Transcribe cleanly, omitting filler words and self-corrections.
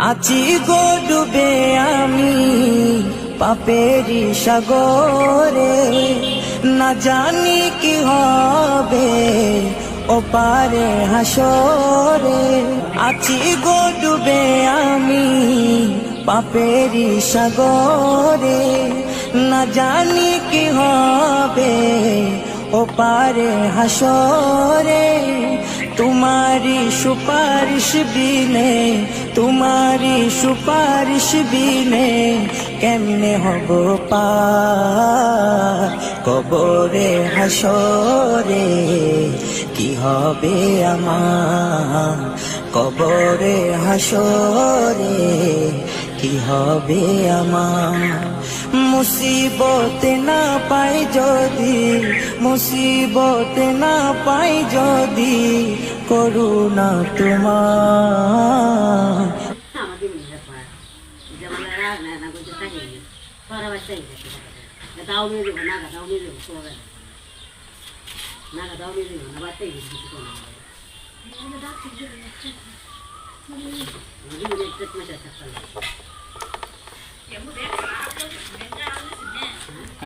আছি গো ডুবে আমি পাপেরি সাগরে, না জানি কি হবে ওপারে হাসরে। আছি গো ডুবে আমি পাপেরি সাগরে, না জানি কি হবে ওপারে হাসরে। तुम्हारी सुपारिश बिने, तुम्हारी सुपारिश बिने केमने हबो पार कबरे हासरे। কি হবে আমার কবরে হাসরে, কি হবে আমার। মুসিবতে না পাই যদি, মুসিবতে না পাই যদি করুণা তোমার। Naga daw,